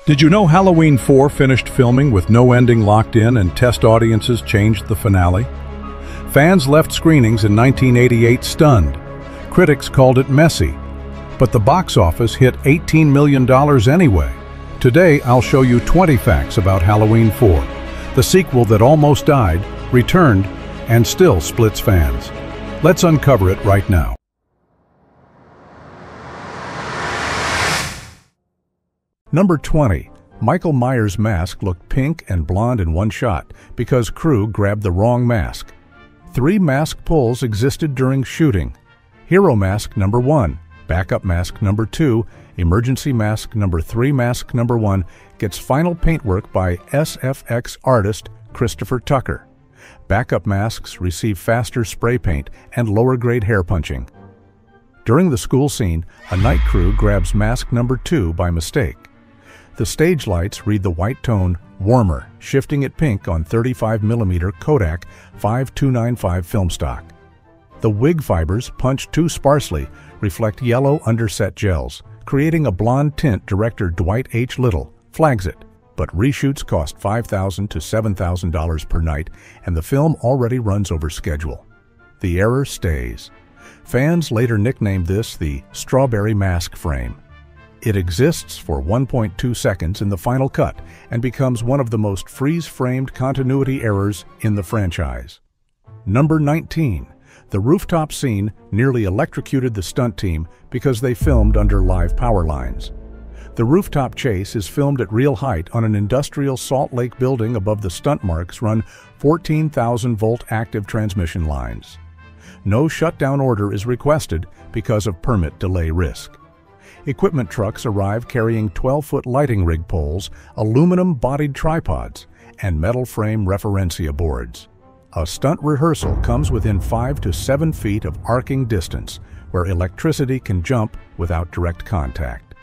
Did you know Halloween 4 finished filming with no ending locked in and test audiences changed the finale? Fans left screenings in 1988 stunned. Critics called it messy, but the box office hit $18 million anyway. Today, I'll show you 20 facts about Halloween 4, the sequel that almost died, returned, and still splits fans. Let's uncover it right now. Number 20. Michael Myers' mask looked pink and blonde in one shot because crew grabbed the wrong mask. 3 mask pulls existed during shooting. Hero mask number 1, backup mask number 2, emergency mask number 3, mask number 1 gets final paintwork by SFX artist Christopher Tucker. Backup masks receive faster spray paint and lower grade hair punching. During the school scene, a night crew grabs mask number 2 by mistake. The stage lights read the white tone warmer, shifting it pink on 35mm Kodak 5295 film stock. The wig fibers, punched too sparsely, reflect yellow underset gels, creating a blonde tint. Director Dwight H. Little flags it, but reshoots cost $5,000 to $7,000 per night, and the film already runs over schedule. The error stays. Fans later nicknamed this the strawberry mask frame. It exists for 1.2 seconds in the final cut and becomes one of the most freeze-framed continuity errors in the franchise. Number 19. The rooftop scene nearly electrocuted the stunt team because they filmed under live power lines. The rooftop chase is filmed at real height on an industrial Salt Lake building above the stunt marks run 14,000-volt active transmission lines. No shutdown order is requested because of permit delay risk. Equipment trucks arrive carrying 12-foot lighting rig poles, aluminum-bodied tripods, and metal frame referencia boards. A stunt rehearsal comes within 5 to 7 feet of arcing distance, where electricity can jump without direct contact.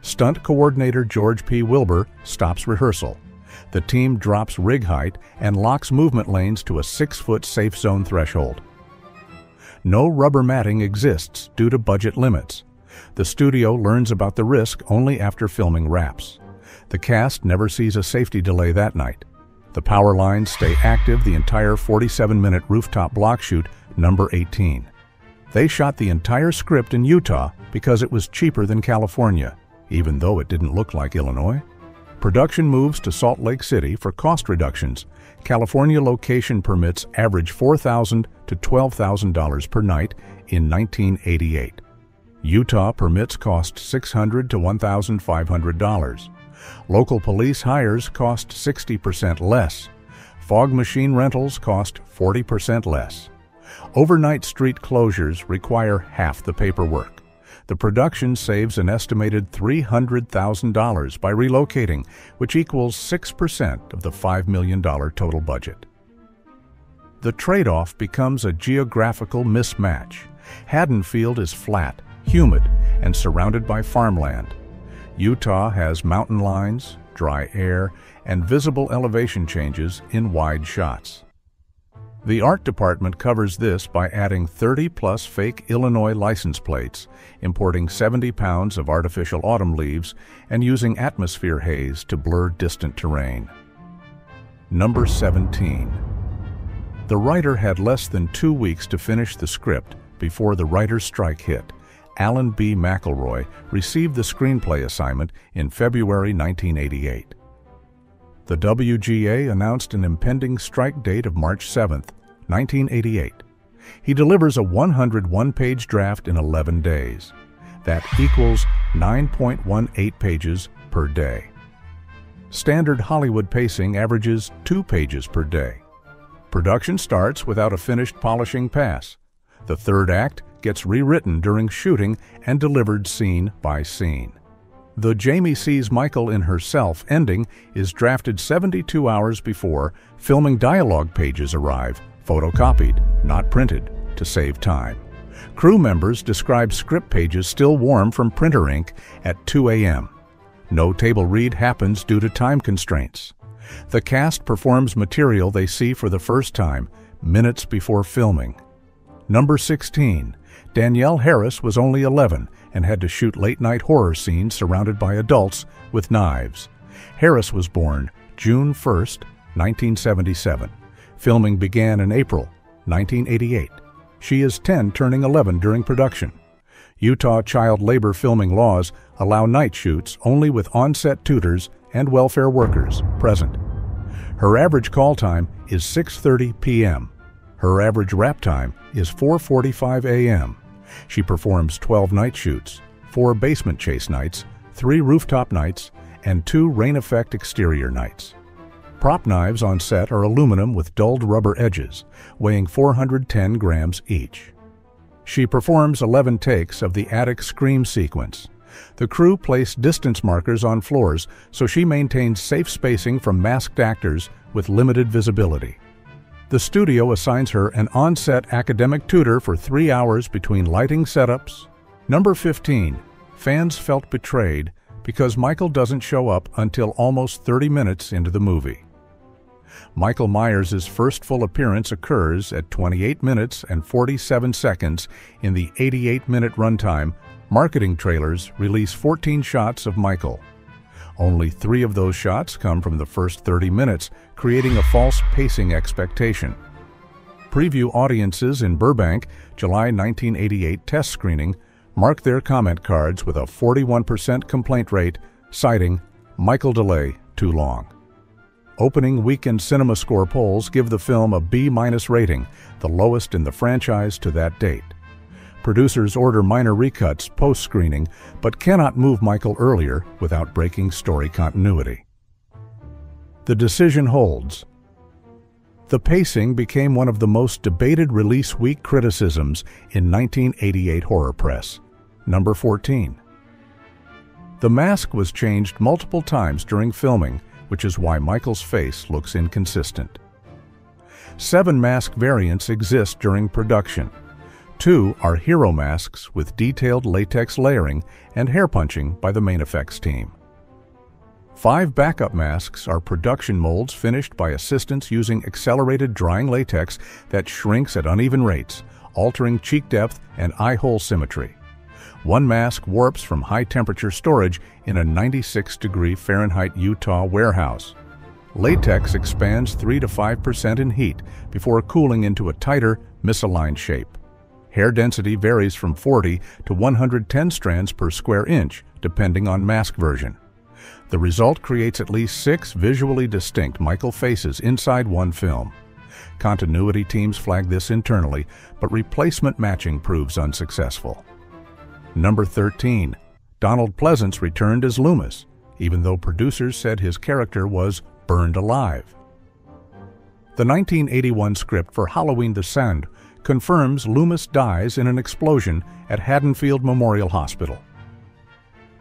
Stunt coordinator George P. Wilbur stops rehearsal. The team drops rig height and locks movement lanes to a 6-foot safe zone threshold. No rubber matting exists due to budget limits. The studio learns about the risk only after filming wraps. The cast never sees a safety delay that night. The power lines stay active the entire 47-minute rooftop block shoot, number 18. They shot the entire script in Utah because it was cheaper than California, even though it didn't look like Illinois. Production moves to Salt Lake City for cost reductions. California location permits average $4,000 to $12,000 per night in 1988. Utah permits cost $600 to $1,500. Local police hires cost 60% less. Fog machine rentals cost 40% less. Overnight street closures require half the paperwork. The production saves an estimated $300,000 by relocating, which equals 6% of the $5 million total budget. The trade-off becomes a geographical mismatch. Haddonfield is flat, humid, and surrounded by farmland. Utah has mountain lines, dry air, and visible elevation changes in wide shots. The art department covers this by adding 30-plus fake Illinois license plates, importing 70 pounds of artificial autumn leaves, and using atmosphere haze to blur distant terrain. Number 17. The writer had less than 2 weeks to finish the script before the writer's strike hit. Alan B. McElroy received the screenplay assignment in February 1988. The WGA announced an impending strike date of March 7, 1988. He delivers a 101-page draft in 11 days. That equals 9.18 pages per day. Standard Hollywood pacing averages 2 pages per day. Production starts without a finished polishing pass. The third act gets rewritten during shooting and delivered scene by scene. The Jamie sees Michael in herself ending is drafted 72 hours before filming dialogue pages arrive, photocopied, not printed, to save time. Crew members describe script pages still warm from printer ink at 2 a.m. No table read happens due to time constraints. The cast performs material they see for the first time, minutes before filming. Number 16. Danielle Harris was only 11 and had to shoot late-night horror scenes surrounded by adults with knives. Harris was born June 1st, 1977. Filming began in April 1988. She is 10, turning 11 during production. Utah child labor filming laws allow night shoots only with on-set tutors and welfare workers present. Her average call time is 6:30 p.m. Her average wrap time is 4:45 a.m. She performs 12 night shoots, 4 basement chase nights, 3 rooftop nights, and 2 rain effect exterior nights. Prop knives on set are aluminum with dulled rubber edges, weighing 410 grams each. She performs 11 takes of the attic scream sequence. The crew place distance markers on floors so she maintains safe spacing from masked actors with limited visibility. The studio assigns her an on-set academic tutor for 3 hours between lighting setups. Number 15. Fans felt betrayed because Michael doesn't show up until almost 30 minutes into the movie. Michael Myers' first full appearance occurs at 28 minutes and 47 seconds in the 88-minute runtime. Marketing trailers release 14 shots of Michael. Only 3 of those shots come from the first 30 minutes, creating a false pacing expectation. Preview audiences in Burbank, July 1988 test screening, marked their comment cards with a 41% complaint rate, citing Michael delay too long. Opening weekend cinema score polls give the film a B- rating, the lowest in the franchise to that date. Producers order minor recuts post-screening, but cannot move Michael earlier without breaking story continuity. The decision holds. The pacing became one of the most debated release week criticisms in 1988 horror press. Number 14. The mask was changed multiple times during filming, which is why Michael's face looks inconsistent. 7 mask variants exist during production. 2 are hero masks with detailed latex layering and hair punching by the main effects team. 5 backup masks are production molds finished by assistants using accelerated drying latex that shrinks at uneven rates, altering cheek depth and eye hole symmetry. 1 mask warps from high-temperature storage in a 96-degree Fahrenheit Utah warehouse. Latex expands 3 to 5% in heat before cooling into a tighter, misaligned shape. Hair density varies from 40 to 110 strands per square inch, depending on mask version. The result creates at least 6 visually distinct Michael faces inside one film. Continuity teams flag this internally, but replacement matching proves unsuccessful. Number 13. Donald Pleasance returned as Loomis, even though producers said his character was burned alive. The 1981 script for Halloween the Sound confirms Loomis dies in an explosion at Haddonfield Memorial Hospital.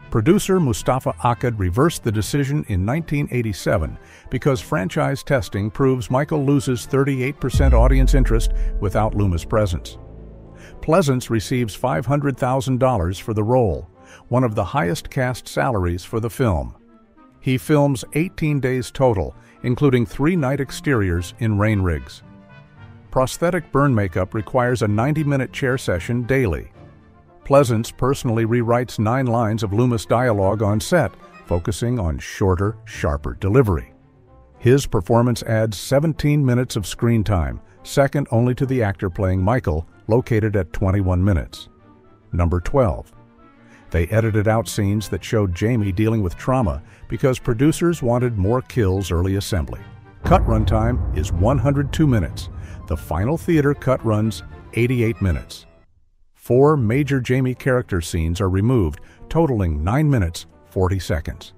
Producer Mustafa Akkad reversed the decision in 1987 because franchise testing proves Michael loses 38% audience interest without Loomis' presence. Pleasance receives $500,000 for the role, one of the highest cast salaries for the film. He films 18 days total, including 3 night exteriors in rain rigs. Prosthetic burn makeup requires a 90-minute chair session daily. Pleasance personally rewrites 9 lines of Loomis dialogue on set, focusing on shorter, sharper delivery. His performance adds 17 minutes of screen time, second only to the actor playing Michael, located at 21 minutes. Number 12. They edited out scenes that showed Jamie dealing with trauma because producers wanted more kills early assembly. Cut runtime is 102 minutes. The final theater cut runs 88 minutes. 4 major Jamie character scenes are removed, totaling 9 minutes, 40 seconds.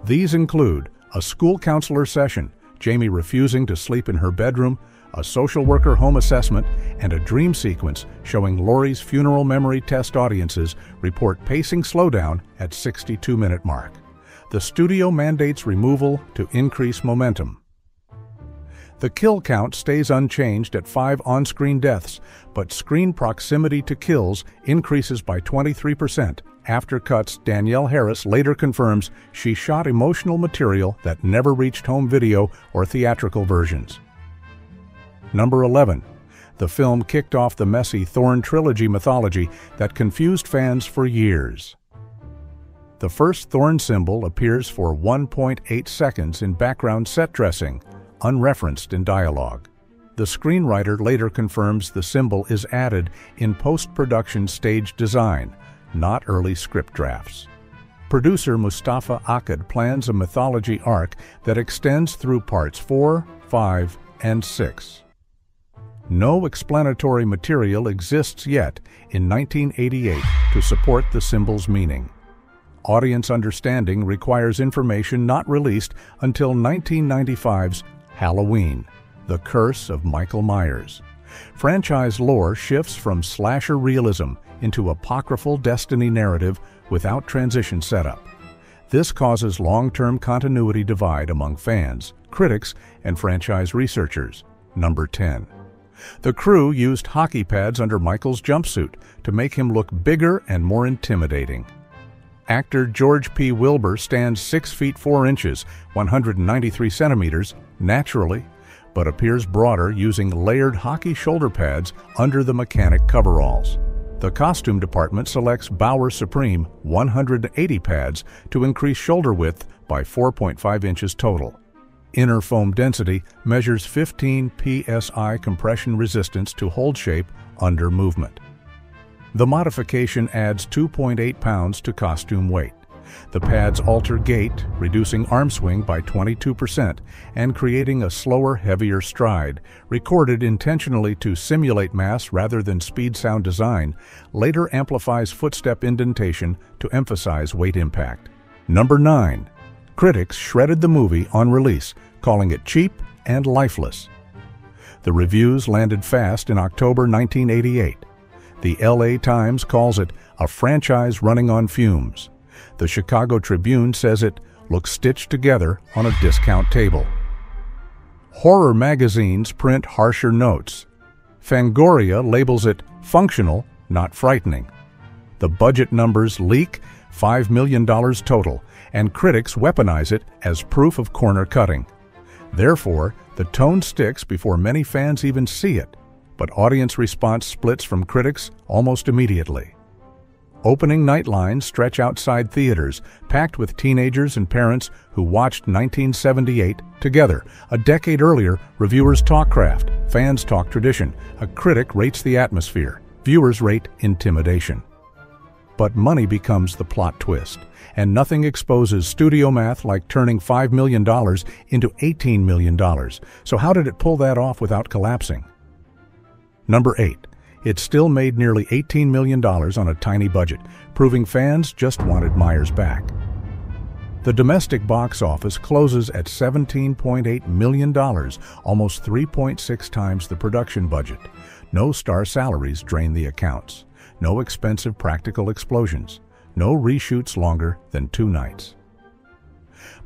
These include a school counselor session, Jamie refusing to sleep in her bedroom, a social worker home assessment, and a dream sequence showing Laurie's funeral memory test audiences report pacing slowdown at 62-minute mark. The studio mandates removal to increase momentum. The kill count stays unchanged at 5 on-screen deaths, but screen proximity to kills increases by 23%. After cuts, Danielle Harris later confirms she shot emotional material that never reached home video or theatrical versions. Number 11. The film kicked off the messy Thorn trilogy mythology that confused fans for years. The first thorn symbol appears for 1.8 seconds in background set dressing, unreferenced in dialogue. The screenwriter later confirms the symbol is added in post-production stage design, not early script drafts. Producer Mustafa Akkad plans a mythology arc that extends through parts 4, 5, and 6. No explanatory material exists yet in 1988 to support the symbol's meaning. Audience understanding requires information not released until 1995's Halloween, The Curse of Michael Myers. Franchise lore shifts from slasher realism into apocryphal destiny narrative without transition setup. This causes long-term continuity divide among fans, critics, and franchise researchers. Number 10. The crew used hockey pads under Michael's jumpsuit to make him look bigger and more intimidating. Actor George P. Wilbur stands 6 feet 4 inches, 193 centimeters, naturally, but appears broader using layered hockey shoulder pads under the mechanic coveralls. The costume department selects Bauer Supreme 180 pads to increase shoulder width by 4.5 inches total. Inner foam density measures 15 psi compression resistance to hold shape under movement. The modification adds 2.8 pounds to costume weight. The pads alter gait, reducing arm swing by 22% and creating a slower, heavier stride. Recorded intentionally to simulate mass rather than speed sound design, later amplifies footstep indentation to emphasize weight impact. Number 9. Critics shredded the movie on release, calling it cheap and lifeless. The reviews landed fast in October 1988. The LA Times calls it a franchise running on fumes. The Chicago Tribune says it looks stitched together on a discount table. Horror magazines print harsher notes. Fangoria labels it functional, not frightening. The budget numbers leak, $5 million total, and critics weaponize it as proof of corner cutting. Therefore, the tone sticks before many fans even see it, but audience response splits from critics almost immediately. Opening night lines stretch outside theaters, packed with teenagers and parents who watched 1978 together. A decade earlier, reviewers talk craft, fans talk tradition, a critic rates the atmosphere, viewers rate intimidation. But money becomes the plot twist, and nothing exposes studio math like turning $5 million into $18 million. So how did it pull that off without collapsing? Number 8. It still made nearly $18 million on a tiny budget, proving fans just wanted Myers back. The domestic box office closes at $17.8 million, almost 3.6 times the production budget. No star salaries drain the accounts. No expensive practical explosions. No reshoots longer than 2 nights.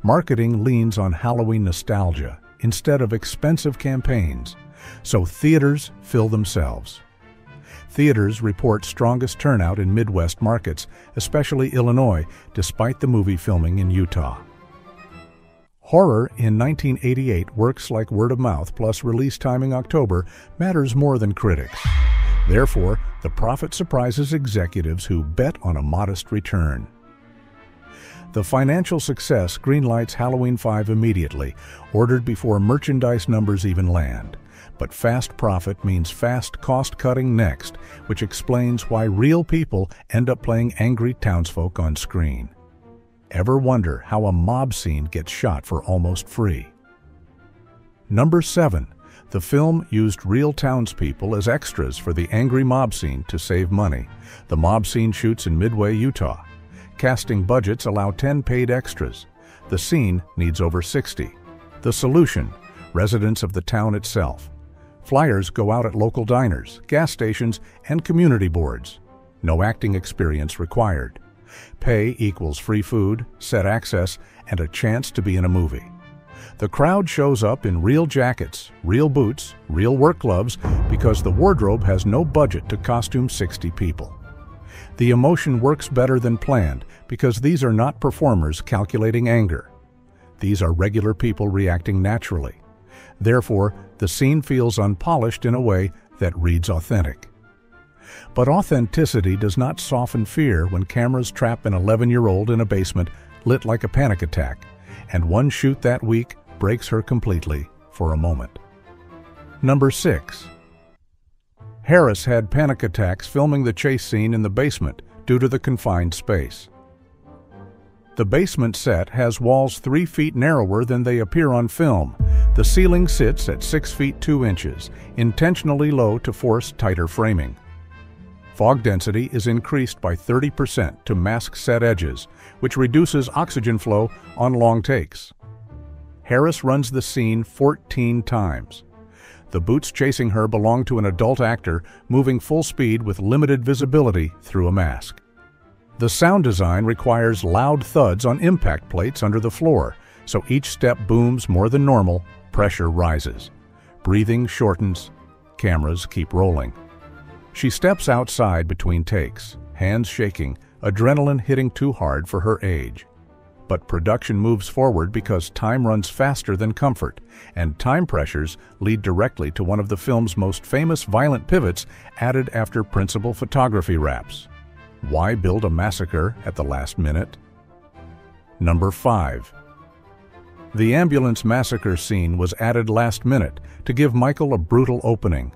Marketing leans on Halloween nostalgia instead of expensive campaigns, so theaters fill themselves. Theaters report strongest turnout in Midwest markets, especially Illinois, despite the movie filming in Utah. Horror in 1988 works like word of mouth, plus release timing October matters more than critics. Therefore, the profit surprises executives who bet on a modest return. The financial success greenlights Halloween 5 immediately, ordered before merchandise numbers even land. But fast profit means fast cost-cutting next, which explains why real people end up playing angry townsfolk on screen. Ever wonder how a mob scene gets shot for almost free? Number 7. The film used real townspeople as extras for the angry mob scene to save money. The mob scene shoots in Midway, Utah. Casting budgets allow 10 paid extras. The scene needs over 60. The solution: residents of the town itself. Flyers go out at local diners, gas stations, and community boards. No acting experience required. Pay equals free food, set access, and a chance to be in a movie. The crowd shows up in real jackets, real boots, real work gloves, because the wardrobe has no budget to costume 60 people. The emotion works better than planned because these are not performers calculating anger. These are regular people reacting naturally. Therefore, the scene feels unpolished in a way that reads authentic. But authenticity does not soften fear when cameras trap an 11-year-old in a basement lit like a panic attack, and one shoot that week breaks her completely for a moment. Number 6. Harris had panic attacks filming the chase scene in the basement due to the confined space. The basement set has walls 3 feet narrower than they appear on film. The ceiling sits at 6 feet 2 inches, intentionally low to force tighter framing. Fog density is increased by 30% to mask set edges, which reduces oxygen flow on long takes. Harris runs the scene 14 times. The boots chasing her belong to an adult actor moving full speed with limited visibility through a mask. The sound design requires loud thuds on impact plates under the floor, so each step booms more than normal, pressure rises. Breathing shortens, cameras keep rolling. She steps outside between takes, hands shaking, adrenaline hitting too hard for her age. But production moves forward because time runs faster than comfort, and time pressures lead directly to one of the film's most famous violent pivots added after principal photography wraps. Why build a massacre at the last minute? Number 5. The ambulance massacre scene was added last minute to give Michael a brutal opening.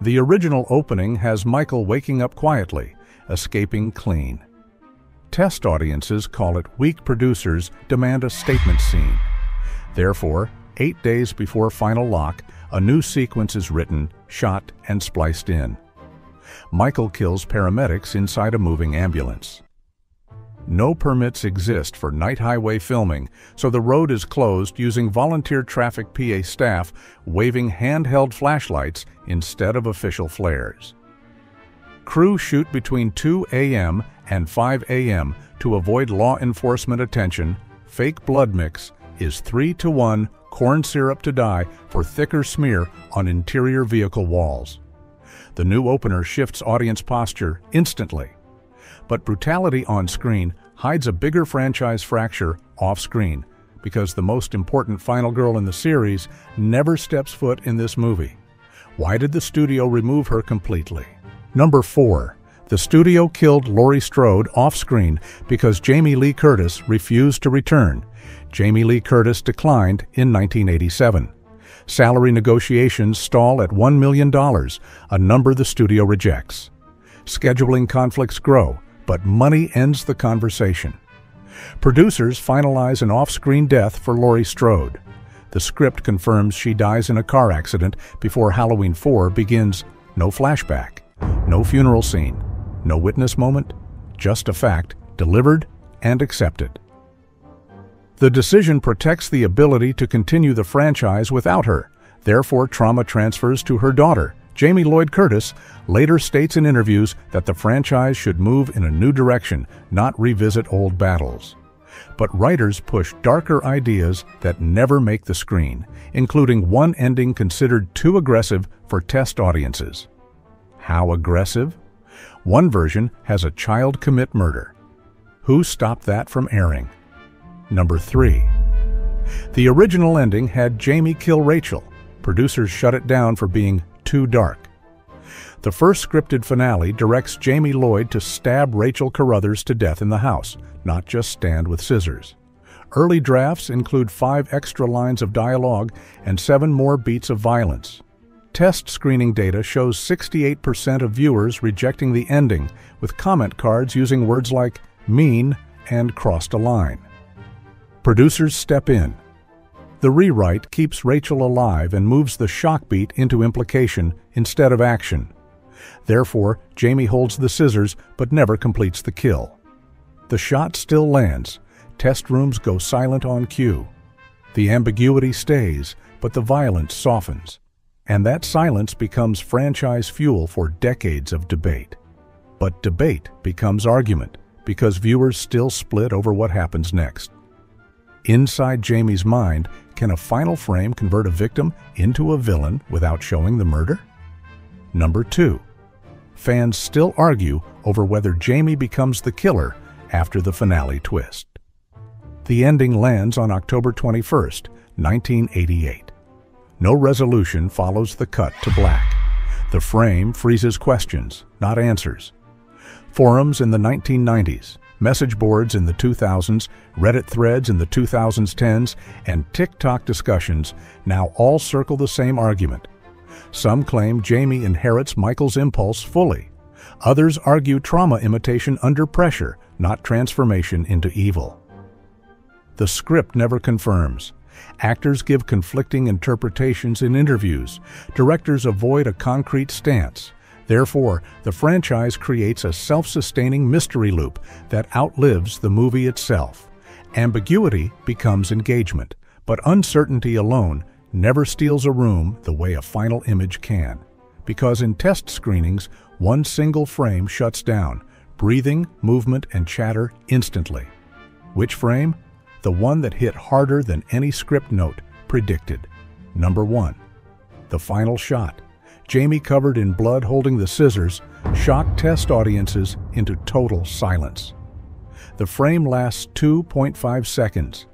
The original opening has Michael waking up quietly, escaping clean. Test audiences call it weak. Producers demand a statement scene. Therefore, 8 days before final lock, a new sequence is written, shot, and spliced in. Michael kills paramedics inside a moving ambulance. No permits exist for night highway filming, so the road is closed using volunteer traffic PA staff waving handheld flashlights instead of official flares. Crew shoot between 2 a.m. and 5 a.m. to avoid law enforcement attention. Fake blood mix is 3-to-1 corn syrup to dye for thicker smear on interior vehicle walls. The new opener shifts audience posture instantly. But brutality on screen hides a bigger franchise fracture off-screen because the most important final girl in the series never steps foot in this movie. Why did the studio remove her completely? Number 4. The studio killed Laurie Strode off-screen because Jamie Lee Curtis refused to return. Jamie Lee Curtis declined in 1987. Salary negotiations stall at $1 million, a number the studio rejects. Scheduling conflicts grow, but money ends the conversation. Producers finalize an off-screen death for Laurie Strode. The script confirms she dies in a car accident before Halloween 4 begins. No flashback, no funeral scene, no witness moment, just a fact delivered and accepted. The decision protects the ability to continue the franchise without her. Therefore, trauma transfers to her daughter. Jamie Lloyd Curtis later states in interviews that the franchise should move in a new direction, not revisit old battles. But writers push darker ideas that never make the screen, including one ending considered too aggressive for test audiences. How aggressive? One version has a child commit murder. Who stopped that from airing? Number 3. The original ending had Jamie kill Rachel. Producers shut it down for being too dark. The first scripted finale directs Jamie Lloyd to stab Rachel Carruthers to death in the house, not just stand with scissors. Early drafts include 5 extra lines of dialogue and 7 more beats of violence. Test screening data shows 68% of viewers rejecting the ending, with comment cards using words like mean and crossed a line. Producers step in. The rewrite keeps Rachel alive and moves the shock beat into implication instead of action. Therefore, Jamie holds the scissors but never completes the kill. The shot still lands. Test rooms go silent on cue. The ambiguity stays, but the violence softens. And that silence becomes franchise fuel for decades of debate. But debate becomes argument because viewers still split over what happens next. Inside Jamie's mind, can a final frame convert a victim into a villain without showing the murder? Number 2. Fans still argue over whether Jamie becomes the killer after the finale twist. The ending lands on October 21st, 1988. No resolution follows the cut to black. The frame freezes questions, not answers. Forums in the 1990s, message boards in the 2000s, Reddit threads in the 2010s, and TikTok discussions now all circle the same argument. Some claim Jamie inherits Michael's impulse fully. Others argue trauma imitation under pressure, not transformation into evil. The script never confirms. Actors give conflicting interpretations in interviews. Directors avoid a concrete stance. Therefore, the franchise creates a self-sustaining mystery loop that outlives the movie itself. Ambiguity becomes engagement, but uncertainty alone never steals a room the way a final image can. Because in test screenings, one single frame shuts down, breathing, movement, and chatter instantly. Which frame? The one that hit harder than any script note predicted. Number 1. The final shot. Jamie covered in blood holding the scissors shocked test audiences into total silence. The frame lasts 2.5 seconds.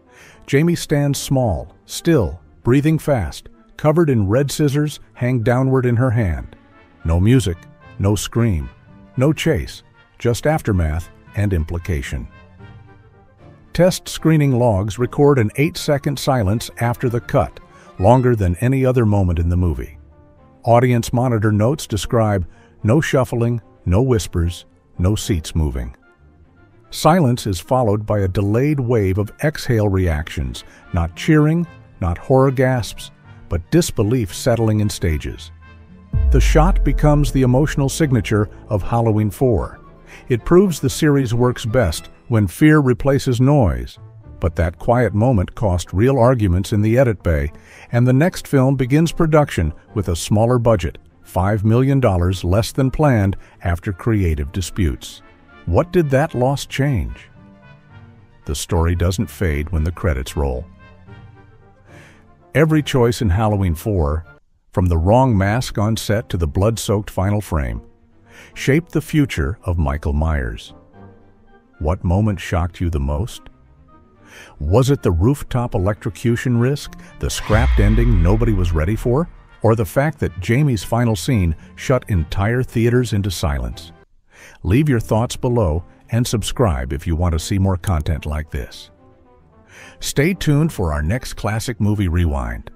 Jamie stands small, still, breathing fast, covered in red scissors hang downward in her hand. No music, no scream, no chase, just aftermath and implication. Test screening logs record an 8-second silence after the cut, longer than any other moment in the movie. Audience monitor notes describe no shuffling, no whispers, no seats moving. Silence is followed by a delayed wave of exhale reactions, not cheering, not horror gasps, but disbelief settling in stages. The shot becomes the emotional signature of Halloween 4. It proves the series works best when fear replaces noise. But that quiet moment cost real arguments in the edit bay, and the next film begins production with a smaller budget, $5 million less than planned after creative disputes. What did that loss change? The story doesn't fade when the credits roll. Every choice in Halloween 4, from the wrong mask on set to the blood-soaked final frame, shaped the future of Michael Myers. What moment shocked you the most? Was it the rooftop electrocution risk, the scrapped ending nobody was ready for, or the fact that Jamie's final scene shut entire theaters into silence? Leave your thoughts below and subscribe if you want to see more content like this. Stay tuned for our next Classic Movie Rewind.